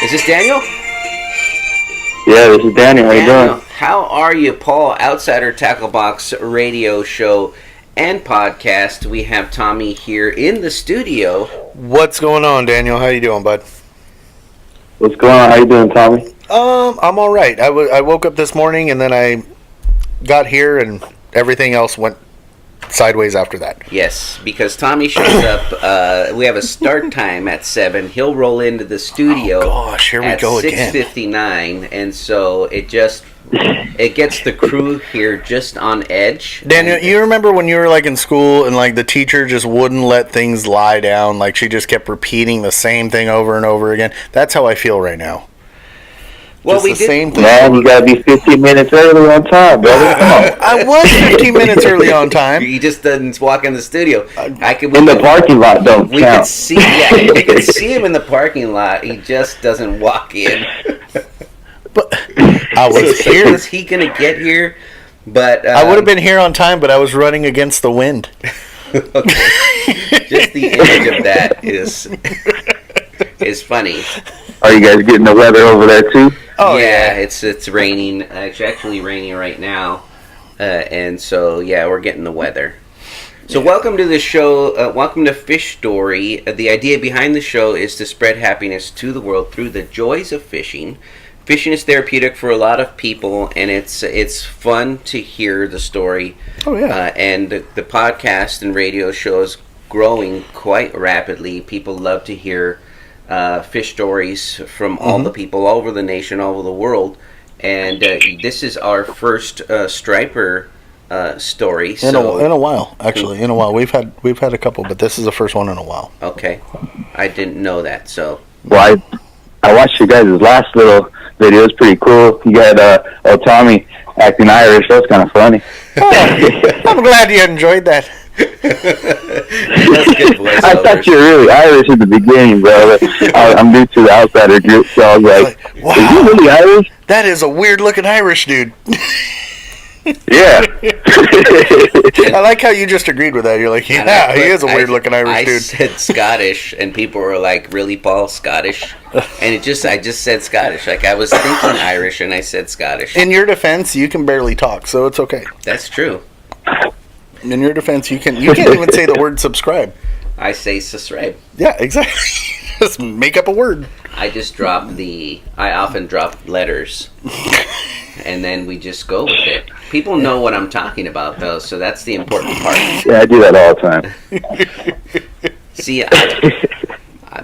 Is this Daniel? Yeah, this is Daniel. How you doing? How are you, Paul? Outsider Tackle Box radio show and podcast. We have Tommy here in the studio. What's going on, Daniel? How you doing, bud? What's going on? How you doing, Tommy? I'm all right. I woke up this morning and then I got here and everything else went sideways after that. Yes, because Tommy shows up. We have a start time at 7. He'll roll into the studio. Oh gosh, here we go again. 6:59, and so it gets the crew here just on edge. Daniel, you remember when you were like in school and like the teacher just wouldn't let things lie down, like she just kept repeating the same thing over and over again? That's how I feel right now. Well, just we the did. Same thing. Man, you gotta be 15 minutes early on time, brother. Come on. I was 15 minutes early on time. He just doesn't walk in the studio. In the parking lot, don't we count. could see. Yeah, we could see him in the parking lot. He just doesn't walk in. But I was here. Is he gonna get here? But I would have been here on time, but I was running against the wind. Okay. Just the image of that is funny. Are you guys getting the weather over there too? Oh yeah, it's raining. It's actually raining right now, and so yeah, we're getting the weather. So welcome to the show. Welcome to Fish Story. The idea behind the show is to spread happiness to the world through the joys of fishing. Fishing is therapeutic for a lot of people, and it's fun to hear the story. Oh yeah. And the podcast and radio show is growing quite rapidly. People love to hear fish stories from all the people all over the nation, all over the world, and this is our first striper story. In a while, actually, in a while. We've had a couple, but this is the first one in a while. Okay, I didn't know that. So, Well, I watched you guys' last little video. It's pretty cool. You got Tommy acting Irish. That's kind of funny. Oh, I'm glad you enjoyed that. that's good voiceovers. I thought you were really Irish at the beginning, bro. I'm new to the outsider group, so I was like, wow, is he really Irish? That is a weird looking Irish dude. Yeah. I like how you just agreed with that. You're like, yeah, he is a weird looking Irish dude. I said Scottish, and people were like, "Really, Paul? Scottish?" And I just said Scottish. Like I was thinking Irish, and I said Scottish. In your defense, you can barely talk, so it's okay. That's true. In your defense, you can't even say the word subscribe. I say subscribe. Yeah, exactly. Just make up a word. I often drop letters, and then we just go with it. People know what I'm talking about, though, so that's the important part. Yeah, I do that all the time. See,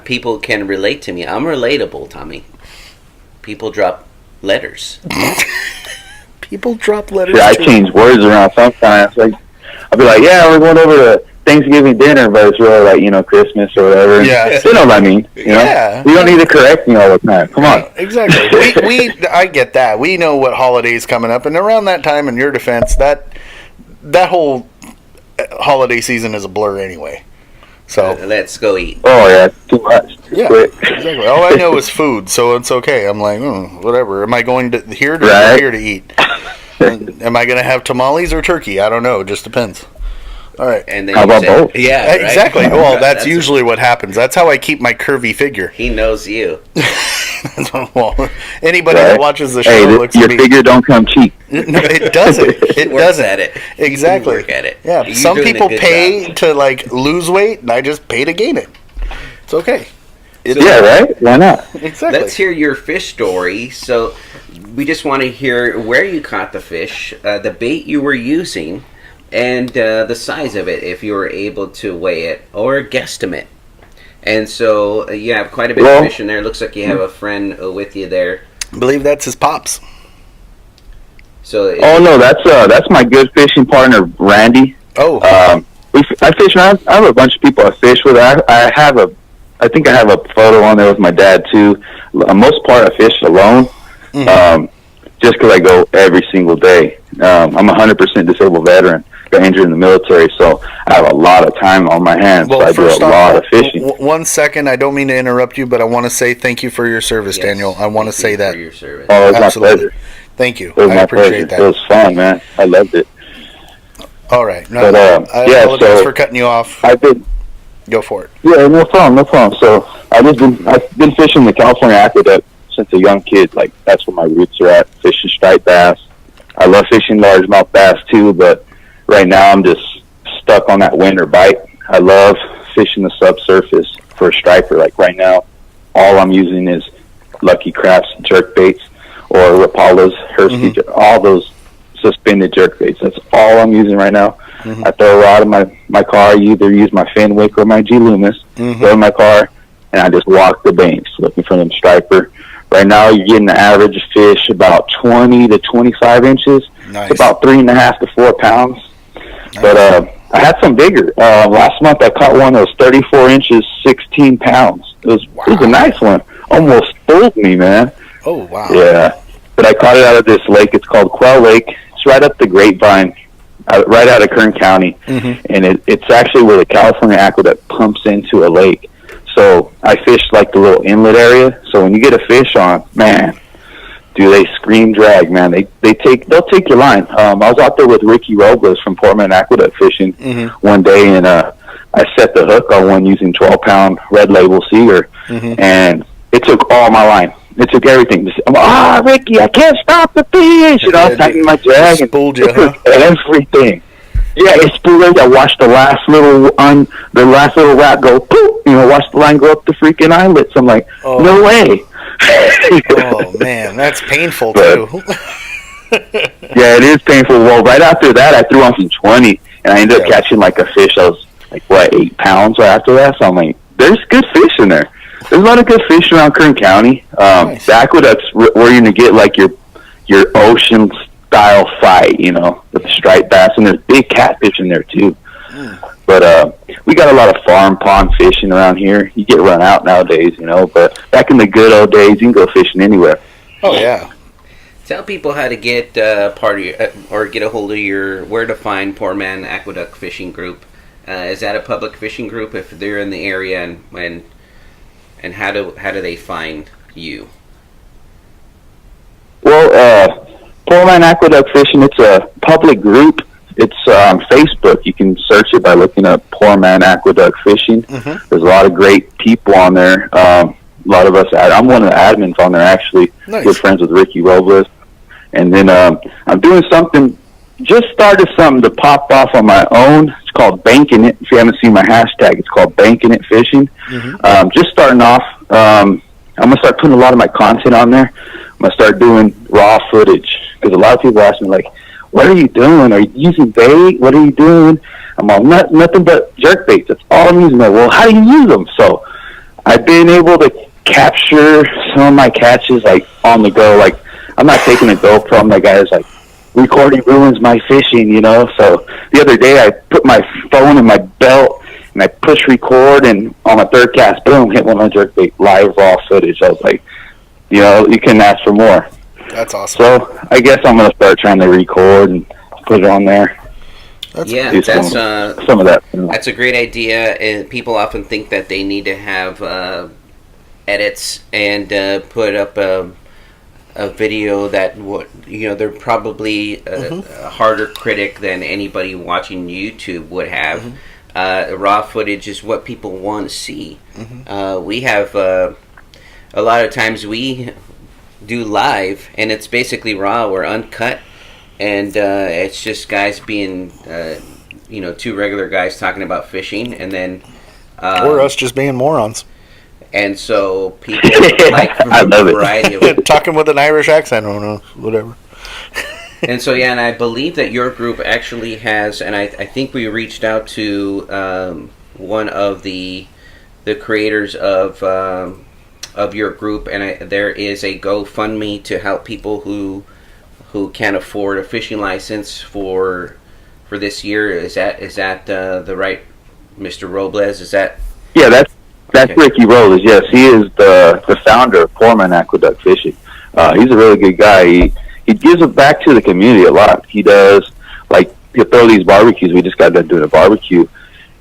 people can relate to me. I'm relatable, Tommy. People drop letters. People drop letters. Yeah, I change words around sometimes. Like, I'll be like, yeah, we're going over to Thanksgiving dinner, but it's really like, Christmas or whatever. Yeah. You know what I mean? Yeah. You don't need to correct me all the time. Come on. Exactly. I get that. We know what holiday's coming up, and around that time, in your defense, that whole holiday season is a blur anyway. So Let's go eat. Oh, yeah, too much. yeah, exactly. All I know is food, so it's okay. I'm like, whatever. Am I going to here to eat? Am I going to have tamales or turkey? I don't know. It just depends. All right. And then How about both? Yeah, right? Exactly. Well, that's usually what happens. That's how I keep my curvy figure. He knows you. Well, anybody that watches the show looks your at me. figure don't come cheap. No, it doesn't. It Works doesn't. at it. Exactly. You work at it. Yeah. You're Some doing a people good pay job. to like lose weight, and I just pay to gain it. It's okay. Yeah, right? Why not? Exactly. Let's hear your fish story. So we just want to hear where you caught the fish, the bait you were using, and the size of it, if you were able to weigh it or guesstimate. And so you have quite a bit of fish in there. Looks like you have a friend with you there. I believe that's his pops. So No, that's my good fishing partner, Randy. Oh. I fish around. I have a bunch of people I fish with. I think I have a photo on there with my dad too. Most part I fish alone, just because I go every single day. I'm a 100% disabled veteran. Got injured in the military, so I have a lot of time on my hands. Well, so I do a lot of fishing. 1 second, I don't mean to interrupt you, but I want to say thank you for your service, Yes, Daniel. I want to say that. For your service. Oh, it was Absolutely. my pleasure. Thank you. It was I my appreciate pleasure. that. It was fun, man. I loved it. All right. No, But, I yeah, apologize so for cutting you off. I've been Go for it. Yeah, no problem. So I've been fishing the California aqueduct since a young kid. Like, that's where my roots are at, fishing striped bass. I love fishing largemouth bass too, but right now I'm just stuck on that winter bite. I love fishing the subsurface for a striper. Like right now, all I'm using is Lucky Crafts jerk baits or Rapalas, Hershey, all those suspended jerk baits. That's all I'm using right now. I throw a rod in my car. I either use my Fenwick or my G Loomis. Throw in my car, and I just walk the banks looking for them striper. Right now, you're getting the average fish about 20 to 25 inches. Nice. It's about 3.5 to 4 pounds. Nice. But I had some bigger. Last month, I caught one that was 34 inches, 16 pounds. It was a nice one. Almost fooled me, man. Oh, wow. Yeah. But I caught it out of this lake. It's called Quail Lake. It's right up the Grapevine, right out of Kern County. And it's actually where the California Aqueduct pumps into a lake. So I fished like the little inlet area. So when you get a fish on, man, do they scream drag, man. They'll take your line. I was out there with Ricky Robles from Poor Man Aqueduct fishing one day, and I set the hook on one using 12-pound Red Label Seager, and it took all my line. It took everything. I'm Ricky, I can't stop the fish. You know, tightening my drag. It spooled you, huh? Everything. Yeah, it spooled. I watched the last little rat go poop. You know, watch the line go up the freaking eyelets. I'm like, no way. Oh man, that's painful too. Yeah, it is painful. Well, right after that, I threw on some 20, and I ended up catching like a fish that was like 8 pounds right after that. So I'm like, there's good fish in there. There's a lot of good fish around Kern County. Nice. The aqueduct's where you're gonna get like your ocean style fight, you know, with the striped bass, and there's big catfish in there too. But we got a lot of farm pond fishing around here. You get run out nowadays, you know, but back in the good old days, you can go fishing anywhere. Oh yeah. Tell people how to get part of your, or get a hold of your, where to find Poor Man Aqueduct Fishing Group. Is that a public fishing group if they're in the area, and how do they find you? Well, Poor Man Aqueduct Fishing, it's a public group. It's on Facebook. You can search it by looking up Poor Man Aqueduct Fishing. There's a lot of great people on there. A lot of us, I'm one of the admins on there, actually. Nice. Good friends with Ricky Robles. And then I'm doing something, just started something to pop off on my own. It's called Banking It. If you haven't seen my hashtag, it's called Banking It Fishing. Just starting off. I'm going to start putting a lot of my content on there. I'm going to start doing raw footage, because a lot of people ask me, like, what are you doing? Are you using bait? What are you doing? I'm all, nothing but jerk baits. That's all I'm using. Well, how do you use them? So I've been able to capture some of my catches, like, on the go. Like, I'm not taking a GoPro. I'm that guy that's like, recording ruins my fishing, you know? So the other day I put my phone in my belt, and I push record, and on my third cast, boom, hit one on jerkbait, live raw footage. I was like, you know, you couldn't ask for more. That's awesome. So I guess I'm going to start trying to record and put it on there. That's some of that. That's a great idea. And people often think that they need to have edits and put up a video that they're probably a harder critic than anybody watching YouTube would have. Raw footage is what people want to see. We have a lot of times we do live, and it's basically raw or uncut, and it's just guys being two regular guys talking about fishing, and then or us just being morons. And so people like I love a variety of it. Talking with an Irish accent, or whatever. And so, yeah, and I believe that your group actually has, and I think we reached out to one of the creators of your group, and there is a GoFundMe to help people who can't afford a fishing license for this year. Is that the right Mr. Robles? Is that? Yeah, that's okay. Ricky Robles. Yes, he is the founder of Poor Man Aqueduct Fishing. He's a really good guy. He gives back to the community a lot. He does, like, he'll throw these barbecues. We just got done doing a barbecue,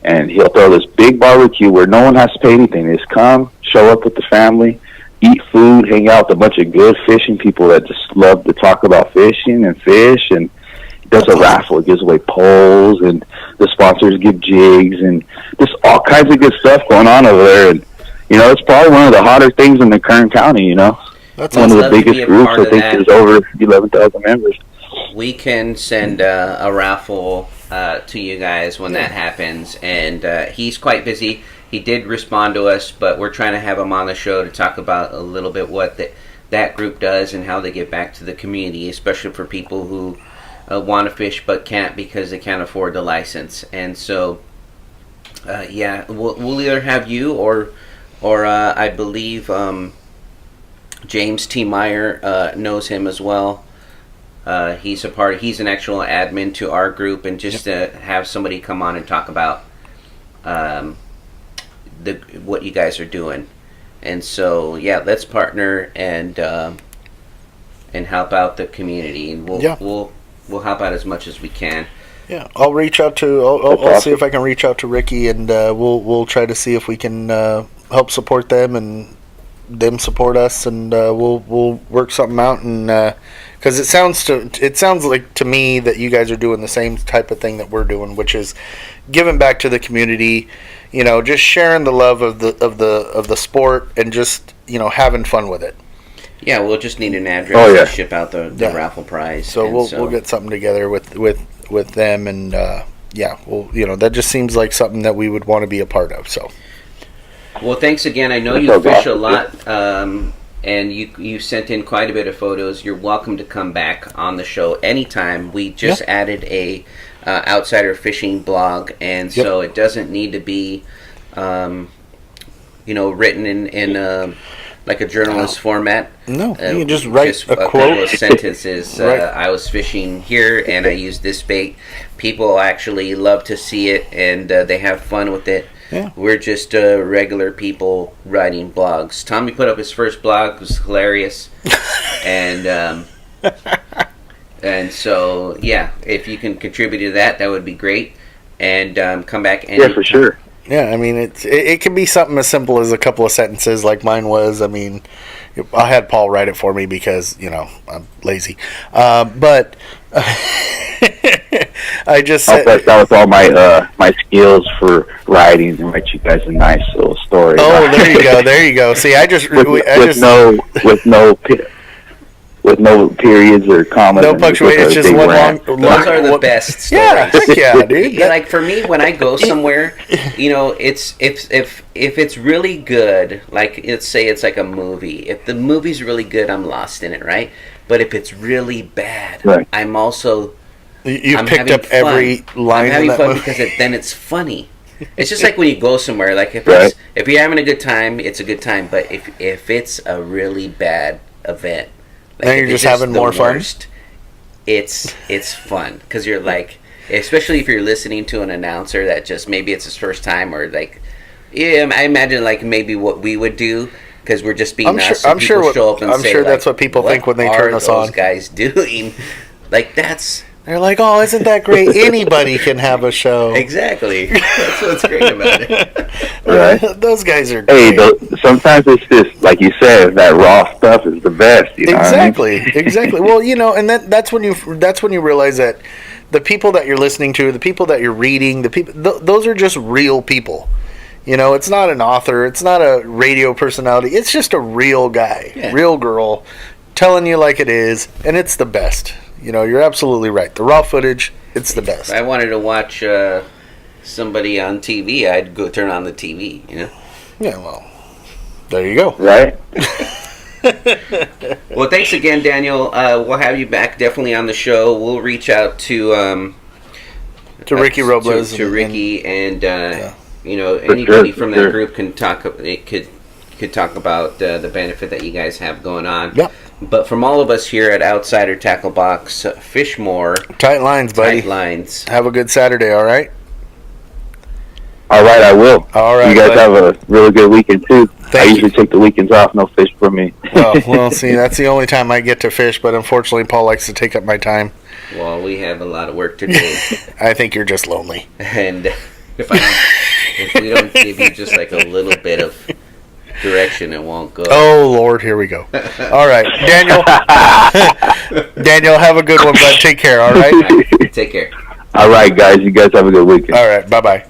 and he'll throw this big barbecue where no one has to pay anything. They just come, show up with the family, eat food, hang out with a bunch of good fishing people that just love to talk about fishing and fish. And he does a raffle. He gives away poles, and the sponsors give jigs, and just all kinds of good stuff going on over there. And, you know, it's probably one of the hotter things in the Kern County, you know. That's one of the love to be biggest a groups. part I of think that. there's over 11,000 members. We can send a raffle to you guys when that happens. And he's quite busy. He did respond to us, but we're trying to have him on the show to talk about a little bit what that group does and how they give back to the community, especially for people who want to fish but can't because they can't afford the license. And so, we'll either have you or I believe James T. Meyer knows him as well. He's an actual admin to our group, and just to have somebody come on and talk about what you guys are doing. And so, let's partner and help out the community, and we'll help out as much as we can. Yeah, I'll reach out to. I'll see if I can reach out to Ricky, and we'll try to see if we can help support them and them support us, and we'll work something out. And because it sounds like to me that you guys are doing the same type of thing that we're doing, which is giving back to the community. Just sharing the love of the sport, and just having fun with it. Yeah, we'll just need an address to ship out the raffle prize. So we'll get something together with them, and that just seems like something that we would want to be a part of. So, well, thanks again. I know you fish a lot, and you sent in quite a bit of photos. You're welcome to come back on the show anytime. We just added a outsider fishing blog, and so it doesn't need to be written in like a journalist format. No, you can just write a quote. Couple of sentences. Right. I was fishing here and I used this bait. People actually love to see it, and they have fun with it. Yeah. We're just regular people writing blogs. Tommy put up his first blog. It was hilarious. and so, if you can contribute to that would be great. And come back. Yeah, for sure. Yeah, I mean, it can be something as simple as a couple of sentences like mine was. I mean, I had Paul write it for me because, I'm lazy. But I just I'll flex out with all my skills for writing and write you guys a nice little story. Oh, there you go. See, with no periods or commas. No punctuation. It's just one long. Those are the best stories. Yeah, heck yeah, dude. Like for me, when I go somewhere, it's if it's really good. Like let's say it's like a movie. If the movie's really good, I'm lost in it, right? But if it's really bad, I'm also I'm picked up fun. Every line. I'm having in that fun movie. because then it's funny. It's just like when you go somewhere. Like if you're having a good time, it's a good time. But if it's a really bad event. Like then you're just having more fun. It's fun because you're like, especially if you're listening to an announcer that just maybe it's his first time, or like, I imagine like maybe what we would do because we're just being us. I'm sure say, that's what people think when they turn us on. What are those guys doing? Like they're like, oh, isn't that great? Anybody can have a show. Exactly. That's what's great about it. Right. Those guys are great. Hey, sometimes it's just, like you said, that raw stuff is the best. You know exactly. what I mean? Exactly. Well, and that's when you realize that the people that you're listening to, the people that you're reading, those are just real people. It's not an author. It's not a radio personality. It's just a real guy, real girl, telling you like it is, and it's the best. You're absolutely right. The raw footage, it's the best. If I wanted to watch somebody on TV, I'd go turn on the TV, Yeah, well, there you go. Right. Well, thanks again, Daniel. We'll have you back definitely on the show. We'll reach out to Ricky Robles. To Ricky, and anybody from that group can talk. It could talk about the benefit that you guys have going on. Yep. But from all of us here at Outsider Tackle Box, fish more. Tight lines, buddy. Tight lines. Have a good Saturday, all right? All right, I will. All right, you guys have a really good weekend, too. I usually take the weekends off. No fish for me. Well, see, that's the only time I get to fish, but unfortunately, Paul likes to take up my time. Well, we have a lot of work to do. I think you're just lonely. And if we don't give you just like a little bit of direction, it won't go. Oh Lord, here we go. All right, Daniel. Daniel, have a good one, bud. Take care. All right. Take care. All right, guys. You guys have a good weekend. All right. Bye bye.